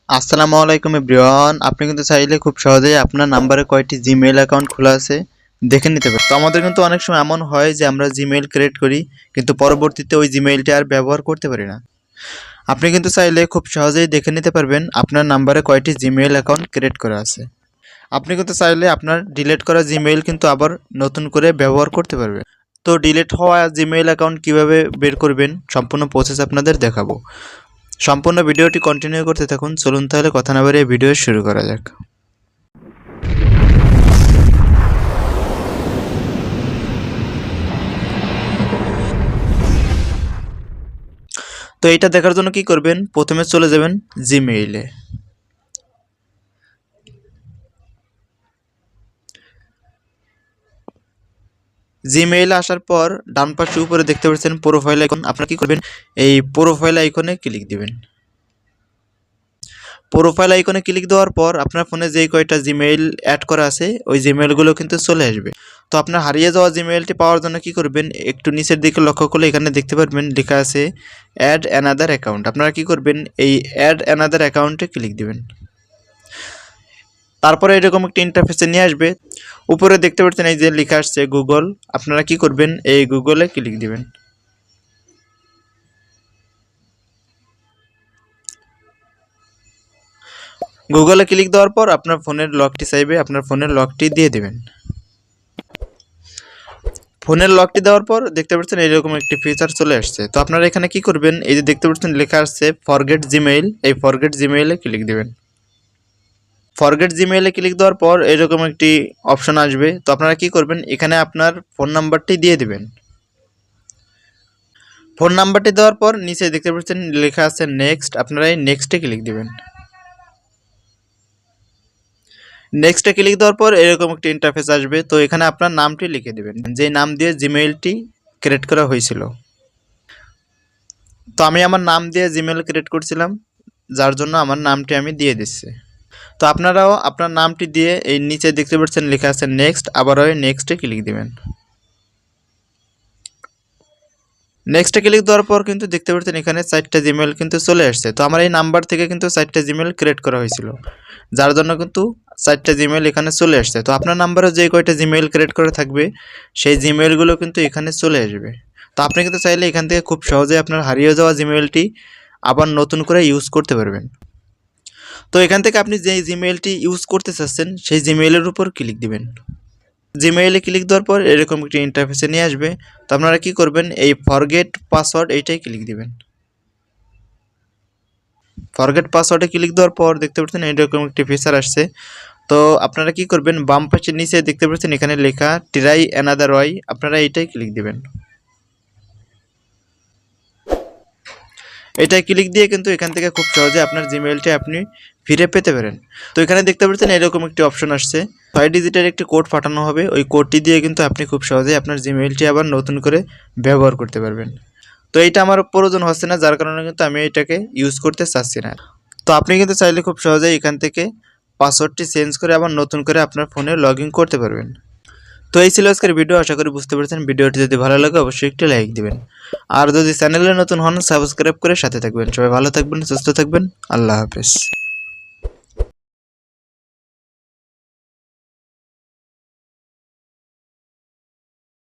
আসসালামু আলাইকুম এভরিওয়ান। আপনি কিন্তু চাইলে খুব সহজেই আপনার নাম্বারে কয়টি জিমেইল অ্যাকাউন্ট খোলা আছে দেখে নিতে পারেন। তো আমাদের কিন্তু অনেক সময় এমন হয় যে আমরা জিমেইল ক্রিয়েট করি কিন্তু পরবর্তীতে ওই জিমেইলটি আর ব্যবহার করতে পারি না। আপনি কিন্তু চাইলে খুব সহজেই দেখে নিতে পারবেন আপনার নাম্বারে কয়টি জিমেইল অ্যাকাউন্ট ক্রিয়েট করা আছে। আপনি কিন্তু চাইলে আপনার ডিলিট করা জিমেইল কিন্তু আবার নতুন করে ব্যবহার করতে পারবেন। তো ডিলিট হওয়া জিমেইল অ্যাকাউন্ট কিভাবে বের করবেন সম্পূর্ণ প্রসেস আপনাদের দেখাবো। সম্পূর্ণ ভিডিওটি কন্টিনিউ করতে থাকুন। চলুন তাহলে কথা না বাড়িয়ে ভিডিও শুরু করা যাক। তো এইটা দেখার জন্য কি করবেন, প্রথমে চলে যাবেন জিমেইলে। জিমেইলে আসার পর ডান পাশে উপরে দেখতে পাচ্ছেন প্রোফাইল আইকন। আপনারা কি করবেন, এই প্রোফাইল আইকনে ক্লিক দিবেন। প্রোফাইল আইকনে ক্লিক দেওয়ার পর আপনার ফোনে যেই কয়টা জিমেইল অ্যাড করা আছে ওই জিমেইলগুলো কিন্তু চলে আসবে। তো আপনার হারিয়ে যাওয়া জিমেইলটি পাওয়ার জন্য কি করবেন, একটু নিচের দিকে লক্ষ্য করলে এখানে দেখতে পারবেন লেখা আছে অ্যাড অ্যানাদার অ্যাকাউন্ট। আপনারা কি করবেন, এই অ্যাড অ্যানাদার অ্যাকাউন্টে ক্লিক দিবেন। তারপরে এরকম একটা ইন্টারফেসে নিয়ে আসবে। উপরে দেখতে পাচ্ছেন এই যে লেখা আসছে গুগল। আপনারা কি করবেন, এই গুগলে ক্লিক দিবেন। গুগলে ক্লিক দেওয়ার পর আপনার ফোনের লকটি চাইবে, আপনার ফোনের লকটি দিয়ে দিবেন। ফোনের লকটি দেওয়ার পর দেখতে পাচ্ছেন এইরকম একটি ফিচার চলে আসছে। তো আপনারা এখানে কি করবেন, এই যে দেখতে পাচ্ছেন লেখা আসছে ফরগেট জিমেইল, এই ফরগেট জিমেইলে ক্লিক দিবেন। ফরগেট জিমেইলে ক্লিক দেওয়ার পর এরকম একটি অপশন আসবে। তো আপনারা কি করবেন, এখানে আপনার ফোন নাম্বারটি দিয়ে দিবেন। ফোন নাম্বারটি দেওয়ার পর নিচে দেখতে পাচ্ছেন লেখা আছে নেক্সট, আপনারা এই নেক্সটে ক্লিক দিবেন। নেক্সটে ক্লিক দেওয়ার পর এরকম একটি ইন্টারফেস আসবে। তো এখানে আপনার নামটি লিখে দেবেন, যে নাম দিয়ে জিমেইলটি ক্রিয়েট করা হয়েছিল। তো আমি আমার নাম দিয়ে জিমেইল ক্রিয়েট করছিলাম, যার জন্য আমার নামটি আমি দিয়ে দিচ্ছি। তো আপনারাও আপনার নামটি দিয়ে এই নিচে দেখতে পাচ্ছেন লেখা আছে নেক্সট, আবারও নেক্সটে ক্লিক দিবেন। নেক্সটে ক্লিক দেওয়ার পর কিন্তু দেখতে পাচ্ছেন এখানে 4টা জিমেইল কিন্তু চলে আসছে। তো আমার এই নাম্বার থেকে কিন্তু 4টা জিমেইল ক্রিয়েট করা হয়েছিল, যার জন্য কিন্তু 4টা জিমেইল এখানে চলে আসছে। তো আপনার নাম্বারে যে কয়টা জিমেইল ক্রিয়েট করে থাকবে সেই জিমেইলগুলো কিন্তু এখানে চলে আসবে। তো আপনি কিন্তু চাইলে এখান থেকে খুব সহজে আপনার হারিয়ে যাওয়া জিমেইলটি আবার নতুন করে ইউজ করতে পারবেন। তো এখান থেকে আপনি যে জিমেইলটি ইউজ করতে চাচ্ছেন সেই জিমেইলের উপর ক্লিক দিবেন। জিমেইলে ক্লিক দেওয়ার পর এরকম একটি ইন্টারফেসে নিয়ে আসবে। তো আপনারা কি করবেন, এই ফরগেট পাসওয়ার্ড এইটাই ক্লিক দিবেন। ফরগেট পাসওয়ার্ডে ক্লিক দেওয়ার পর দেখতে পাচ্ছেন এরকম একটি ফিচার আসছে। তো আপনারা কি করবেন, বাম পাশের নিচে দেখতে পাচ্ছেন এখানে লেখা ট্রাই অ্যানাদার ওয়াই, আপনারা এইটাই ক্লিক দিবেন। এটাই ক্লিক দিয়ে কিন্তু এখান থেকে খুব সহজে আপনার জিমেইলটি আপনি ফিরে পেতে পারেন। তো এখানে দেখতে পাচ্ছেন এরকম একটি অপশন আসছে, 6 ডিজিটের একটি কোড পাঠানো হবে। ওই কোডটি দিয়ে কিন্তু আপনি খুব সহজেই আপনার জিমেইলটি আবার নতুন করে ব্যবহার করতে পারবেন। তো এইটা আমার প্রয়োজন হচ্ছে না, যার কারণে কিন্তু আমি এটাকে ইউজ করতে চাচ্ছি না। তো আপনি কিন্তু চাইলে খুব সহজেই এখান থেকে পাসওয়ার্ডটি চেঞ্জ করে আবার নতুন করে আপনার ফোনে লগ ইন করতে পারবেন। তো এই ছিল আজকের ভিডিও, আশা করি বুঝতে পেরেছেন। ভিডিওটি যদি ভালো লাগে অবশ্যই একটি লাইক দিবেন, আর যদি চ্যানেলে নতুন হন সাবস্ক্রাইব করে সাথে থাকবেন। সবাই ভালো থাকবেন, সুস্থ থাকবেন, আল্লাহ হাফেজ।